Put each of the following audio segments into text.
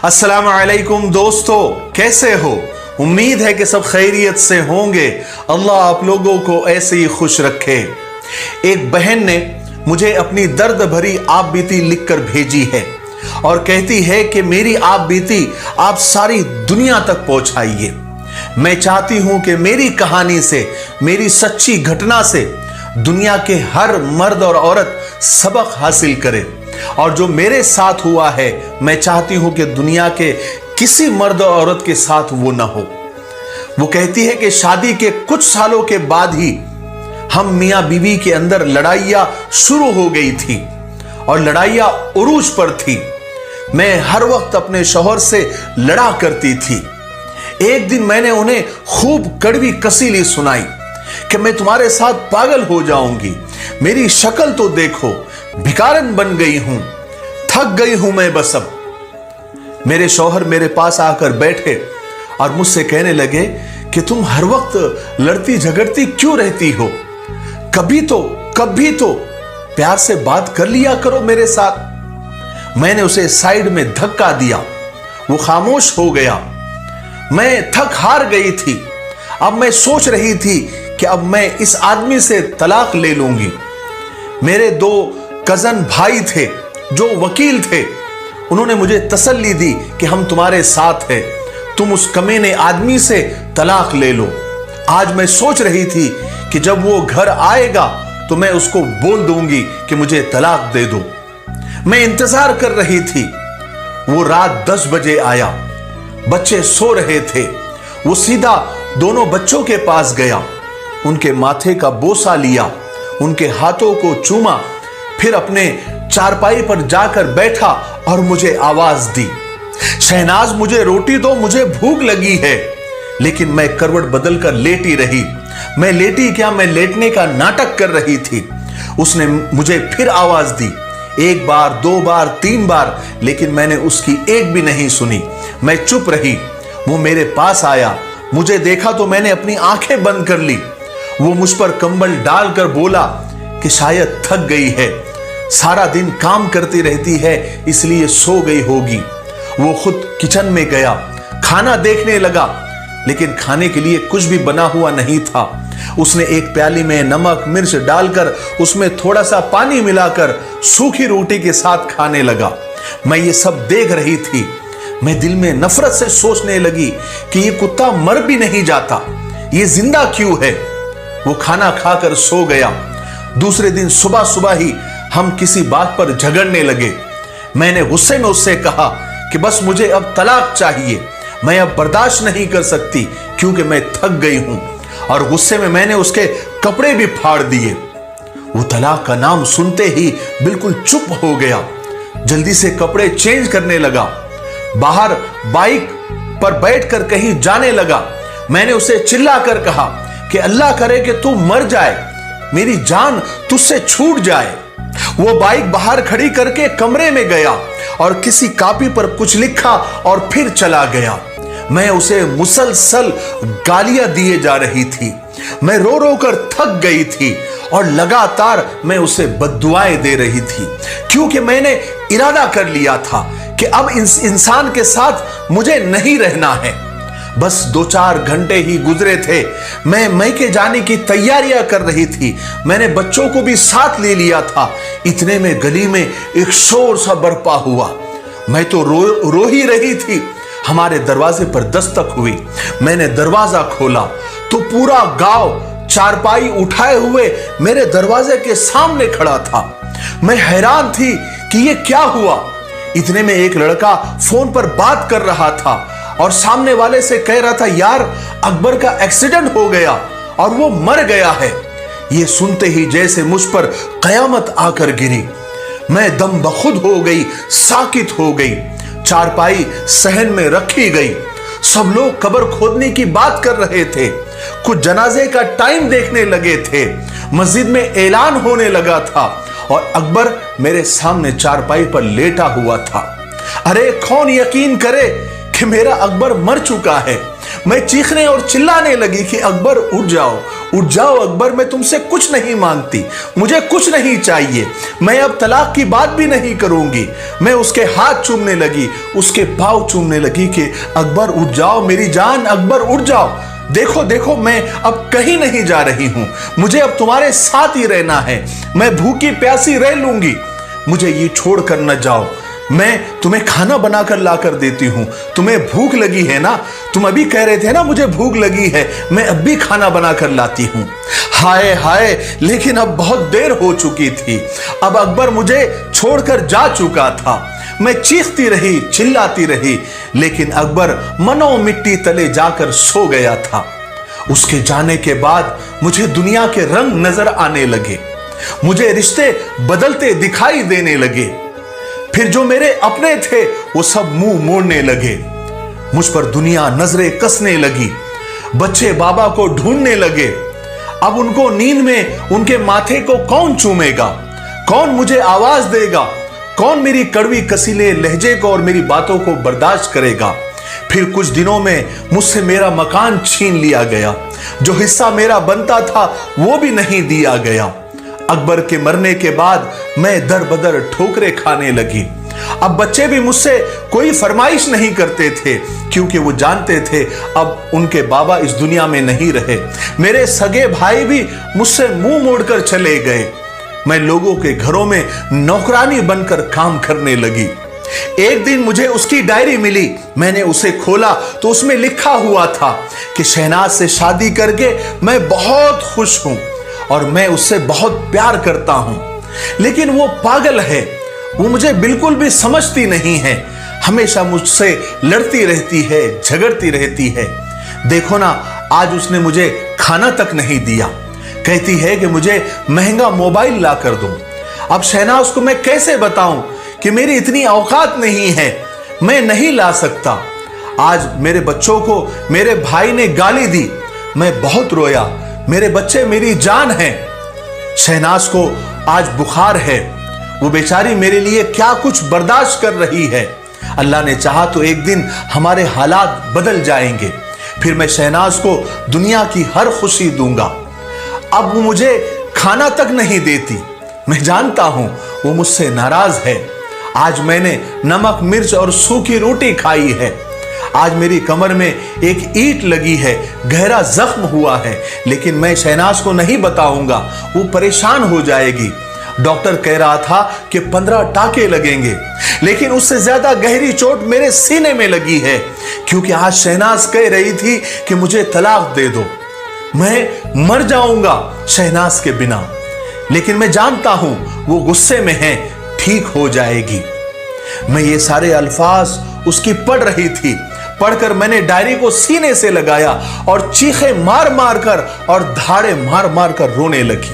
अस्सलाम वालेकुम दोस्तों, कैसे हो? उम्मीद है कि सब खैरियत से होंगे। अल्लाह आप लोगों को ऐसे ही खुश रखे। एक बहन ने मुझे अपनी दर्द भरी आप बीती लिखकर भेजी है और कहती है कि मेरी आप बीती आप सारी दुनिया तक पहुंचाइए। मैं चाहती हूं कि मेरी कहानी से, मेरी सच्ची घटना से दुनिया के हर मर्द और औरत सबक हासिल करे। और जो मेरे साथ हुआ है, मैं चाहती हूं कि दुनिया के किसी मर्द और औरत के साथ वो ना हो। वो कहती है कि शादी के कुछ सालों के बाद ही हम मियां बीवी के अंदर लड़ाइयां शुरू हो गई थी और लड़ाइयां उरूज पर थी। मैं हर वक्त अपने शौहर से लड़ा करती थी। एक दिन मैंने उन्हें खूब कड़वी कसीली सुनाई कि मैं तुम्हारे साथ पागल हो जाऊंगी, मेरी शक्ल तो देखो, भिखारन बन गई हूं, थक गई हूं मैं बस अब। मेरे शौहर मेरे पास आकर बैठे और मुझसे कहने लगे कि तुम हर वक्त लड़ती झगड़ती क्यों रहती हो? कभी तो प्यार से बात कर लिया करो मेरे साथ। मैंने उसे साइड में धक्का दिया, वो खामोश हो गया। मैं थक हार गई थी। अब मैं सोच रही थी कि अब मैं इस आदमी से तलाक ले लूंगी। मेरे दो कजन भाई थे जो वकील थे, उन्होंने मुझे तसल्ली दी कि हम तुम्हारे साथ हैं, तुम उस कमीने आदमी से तलाक ले लो। आज मैं सोच रही थी कि जब वो घर आएगा तो मैं उसको बोल दूंगी कि मुझे तलाक दे दो। मैं इंतजार कर रही थी। वो रात 10 बजे आया, बच्चे सो रहे थे। वो सीधा दोनों बच्चों के पास गया, उनके माथे का बोसा लिया, उनके हाथों को चूमा, फिर अपने चारपाई पर जाकर बैठा और मुझे आवाज दी, शहनाज मुझे रोटी दो, मुझे भूख लगी है। लेकिन मैं करवट बदलकर लेटी रही। मैं लेटी क्या, मैं लेटने का नाटक कर रही थी। उसने मुझे फिर आवाज दी, 1 बार 2 बार 3 बार, लेकिन मैंने उसकी एक भी नहीं सुनी। मैं चुप रही। वो मेरे पास आया, मुझे देखा तो मैंने अपनी आंखें बंद कर ली। वो मुझ पर कंबल डालकर बोला कि शायद थक गई है, सारा दिन काम करती रहती है इसलिए सो गई होगी। वो खुद किचन में गया, खाना देखने लगा, लेकिन खाने के लिए कुछ भी बना हुआ नहीं था। उसने एक प्याली में नमक मिर्च डालकर उसमें थोड़ा सा पानी मिलाकर सूखी रोटी के साथ खाने लगा। मैं ये सब देख रही थी। मैं दिल में नफरत से सोचने लगी कि ये कुत्ता मर भी नहीं जाता, ये जिंदा क्यों है। वो खाना खाकर सो गया। दूसरे दिन सुबह सुबह ही हम किसी बात पर झगड़ने लगे। मैंने गुस्से में उससे कहा कि बस मुझे अब तलाक चाहिए, मैं अब बर्दाश्त नहीं कर सकती क्योंकि मैं थक गई हूं। और गुस्से में मैंने उसके कपड़े भी फाड़ दिए। वो तलाक का नाम सुनते ही बिल्कुल चुप हो गया, जल्दी से कपड़े चेंज करने लगा, बाहर बाइक पर बैठकर कहीं जाने लगा। मैंने उसे चिल्लाकर कहा कि अल्लाह करे कि तू मर जाए, मेरी जान तुझसे छूट जाए। वो बाइक बाहर खड़ी करके कमरे में गया और किसी कॉपी पर कुछ लिखा और फिर चला गया। मैं उसे मुसलसल गालियां दिए जा रही थी। मैं रो रो कर थक गई थी और लगातार मैं उसे बद्दुआएं दे रही थी, क्योंकि मैंने इरादा कर लिया था कि अब इस इंसान के साथ मुझे नहीं रहना है। बस 2-4 घंटे ही गुजरे थे। मैं मैके जाने की तैयारियां कर रही थी। मैंने बच्चों को भी साथ ले लिया था। इतने में गली में एक शोर सा बरपा हुआ। मैं तो रो ही रही थी। हमारे दरवाजे पर दस्तक हुई। मैंने दरवाजा खोला तो पूरा गांव चारपाई उठाए हुए मेरे दरवाजे के सामने खड़ा था। मैं हैरान थी कि ये क्या हुआ। इतने में एक लड़का फोन पर बात कर रहा था और सामने वाले से कह रहा था, यार अकबर का एक्सीडेंट हो गया और वो मर गया है। ये सुनते ही जैसे मुझ पर कयामत आकर गिरी। मैं दम बखुद हो गई, साकित हो गई। चारपाई सहन में रखी गई। सब लोग कब्र खोदने की बात कर रहे थे। कुछ जनाजे का टाइम देखने लगे थे। मस्जिद में ऐलान होने लगा था और अकबर मेरे सामने चारपाई पर लेटा हुआ था। अरे कौन यकीन करे कि मेरा अकबर मर चुका है। मैं चीखने और चिल्लाने लगी कि अकबर उठ जाओ, उठ जाओ अकबर, मैं तुमसे कुछ नहीं मांगती, मुझे कुछ नहीं चाहिए, मैं अब तलाक की बात भी नहीं करूंगी। मैं उसके हाथ चूमने लगी, उसके पाँव चूमने लगी कि अकबर उठ जाओ मेरी जान, अकबर उठ जाओ, देखो देखो मैं अब कहीं नहीं जा रही हूं, मुझे अब तुम्हारे साथ ही रहना है, मैं भूखी प्यासी रह लूंगी, मुझे ये छोड़कर न जाओ, मैं तुम्हें खाना बनाकर लाकर देती हूं, तुम्हें भूख लगी है ना, तुम अभी कह रहे थे ना मुझे भूख लगी है, मैं अब भी खाना बनाकर लाती हूं। हाय हाय, लेकिन अब बहुत देर हो चुकी थी, अब अकबर मुझे छोड़कर जा चुका था। मैं चीखती रही, चिल्लाती रही, लेकिन अकबर मनो मिट्टी तले जाकर सो गया था। उसके जाने के बाद मुझे दुनिया के रंग नजर आने लगे, मुझे रिश्ते बदलते दिखाई देने लगे, फिर जो मेरे अपने थे वो सब मुंह मोड़ने लगे, मुझ पर दुनिया नजरें कसने लगी, बच्चे बाबा को ढूंढने लगे, अब उनको नींद में उनके माथे को कौन चूमेगा, कौन मुझे आवाज देगा, कौन मेरी कड़वी कसीले लहजे को और मेरी बातों को बर्दाश्त करेगा। फिर कुछ दिनों में मुझसे मेरा मकान छीन लिया गया, जो हिस्सा मेरा बनता था वो भी नहीं दिया गया। अकबर के मरने के बाद मैं दर बदर ठोकरें खाने लगी। अब बच्चे भी मुझसे कोई फरमाइश नहीं करते थे, क्योंकि वो जानते थे अब उनके बाबा इस दुनिया में नहीं रहे। मेरे सगे भाई भी मुझसे मुंह मोड़कर चले गए। मैं लोगों के घरों में नौकरानी बनकर काम करने लगी। एक दिन मुझे उसकी डायरी मिली, मैंने उसे खोला तो उसमें लिखा हुआ था कि शहनाज से शादी करके मैं बहुत खुश हूं और मैं उससे बहुत प्यार करता हूं, लेकिन वो पागल है, वो मुझे बिल्कुल भी समझती नहीं है, हमेशा मुझसे लड़ती रहती है, झगड़ती रहती है। देखो ना, आज उसने मुझे खाना तक नहीं दिया, कहती है कि मुझे महंगा मोबाइल ला कर दो। अब शहनाज को मैं कैसे बताऊं कि मेरी इतनी औकात नहीं है, मैं नहीं ला सकता। आज मेरे बच्चों को मेरे भाई ने गाली दी, मैं बहुत रोया, मेरे बच्चे मेरी जान हैं। शहनाज को आज बुखार है, वो बेचारी मेरे लिए क्या कुछ बर्दाश्त कर रही है। अल्लाह ने चाहा तो एक दिन हमारे हालात बदल जाएंगे, फिर मैं शहनाज को दुनिया की हर खुशी दूंगा। अब वो मुझे खाना तक नहीं देती, मैं जानता हूं वो मुझसे नाराज है। आज मैंने नमक मिर्च और सूखी रोटी खाई है, आज मेरी कमर में एक ईंट लगी है, गहरा जख्म हुआ है, लेकिन मैं शहनाज को नहीं बताऊंगा, वो परेशान हो जाएगी। डॉक्टर कह रहा था कि 15 टाके लगेंगे, लेकिन उससे ज्यादा गहरी चोट मेरे सीने में लगी है, क्योंकि आज शहनाज कह रही थी कि मुझे तलाक दे दो, मैं मर जाऊंगा शहनाज के बिना। लेकिन मैं जानता हूं वो गुस्से में है, ठीक हो जाएगी। मैं ये सारे अल्फाज उसकी पढ़ रही थी, पढ़कर मैंने डायरी को सीने से लगाया और चीखे मार मार कर और धाड़े मार मार कर रोने लगी।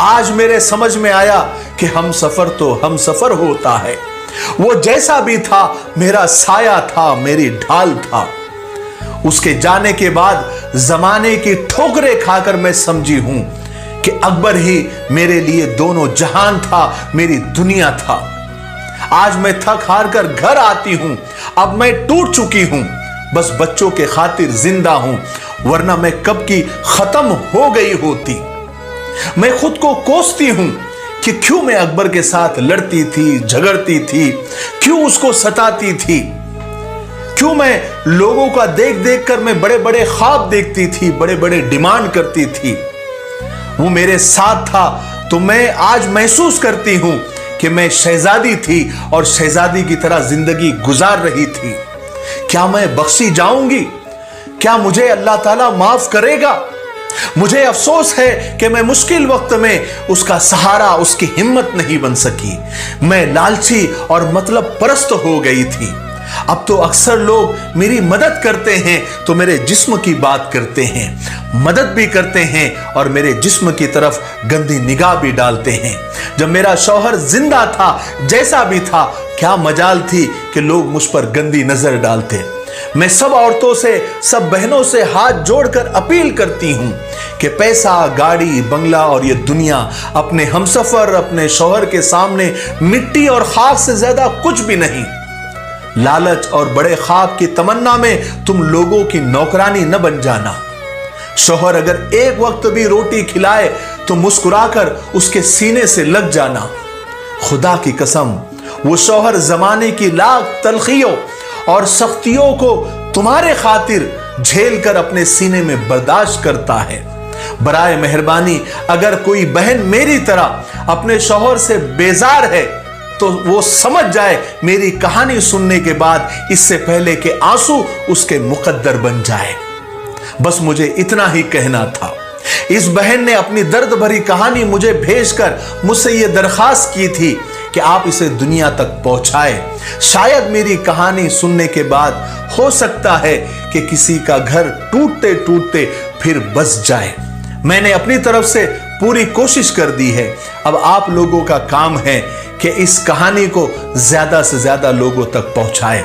आज मेरे समझ में आया कि हम सफर तो हम सफर होता है, वो जैसा भी था मेरा साया था, मेरी ढाल था। उसके जाने के बाद जमाने की ठोकरें खाकर मैं समझी हूं कि अकबर ही मेरे लिए दोनों जहान था, मेरी दुनिया था। आज मैं थक हार कर घर आती हूं, अब मैं टूट चुकी हूं, बस बच्चों के खातिर जिंदा हूं, वरना मैं कब की खत्म हो गई होती। मैं खुद को कोसती हूं कि क्यों मैं अकबर के साथ लड़ती थी, झगड़ती थी, क्यों उसको सताती थी, क्यों मैं लोगों का देख देख कर मैं बड़े बड़े ख्वाब देखती थी, बड़े बड़े डिमांड करती थी। वो मेरे साथ था तो मैं आज महसूस करती हूं कि मैं शहजादी थी और शहजादी की तरह जिंदगी गुजार रही थी। क्या मैं बख्शी जाऊंगी? क्या मुझे अल्लाह ताला माफ करेगा? मुझे अफसोस है कि मैं मुश्किल वक्त में उसका सहारा, उसकी हिम्मत नहीं बन सकी। मैं लालची और मतलब परस्त हो गई थी। अब तो अक्सर लोग मेरी मदद करते हैं तो मेरे जिस्म की बात करते हैं, मदद भी करते हैं और मेरे जिस्म की तरफ गंदी निगाह भी डालते हैं। जब मेरा शौहर जिंदा था, जैसा भी था, क्या मजाल थी कि लोग मुझ पर गंदी नजर डालते। मैं सब औरतों से, सब बहनों से हाथ जोड़कर अपील करती हूं कि पैसा, गाड़ी, बंगला और ये दुनिया अपने हमसफर, अपने शौहर के सामने मिट्टी और खाक से ज्यादा कुछ भी नहीं। लालच और बड़े ख्वाब की तमन्ना में तुम लोगों की नौकरानी न बन जाना। शौहर अगर एक वक्त भी रोटी खिलाए तो मुस्कुराकर उसके सीने से लग जाना। खुदा की कसम, वो शौहर जमाने की लाख तलखियों और सख्तियों को तुम्हारे खातिर झेल कर अपने सीने में बर्दाश्त करता है। बराए मेहरबानी अगर कोई बहन मेरी तरह अपने शौहर से बेजार है तो वो समझ जाए मेरी कहानी सुनने के बाद, इससे पहले कि आंसू उसके मुकद्दर बन जाए। बस मुझे इतना ही कहना था। इस बहन ने अपनी दर्द भरी कहानी मुझे भेजकर मुझसे यह दरखास्त की थी कि आप इसे दुनिया तक पहुंचाए। शायद मेरी कहानी सुनने के बाद हो सकता है कि किसी का घर टूटते टूटते फिर बस जाए। मैंने अपनी तरफ से पूरी कोशिश कर दी है। अब आप लोगों का काम है कि इस कहानी को ज्यादा से ज्यादा लोगों तक पहुंचाएं।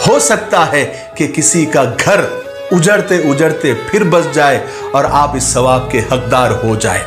हो सकता है कि किसी का घर उजड़ते उजड़ते फिर बस जाए और आप इस सवाब के हकदार हो जाए।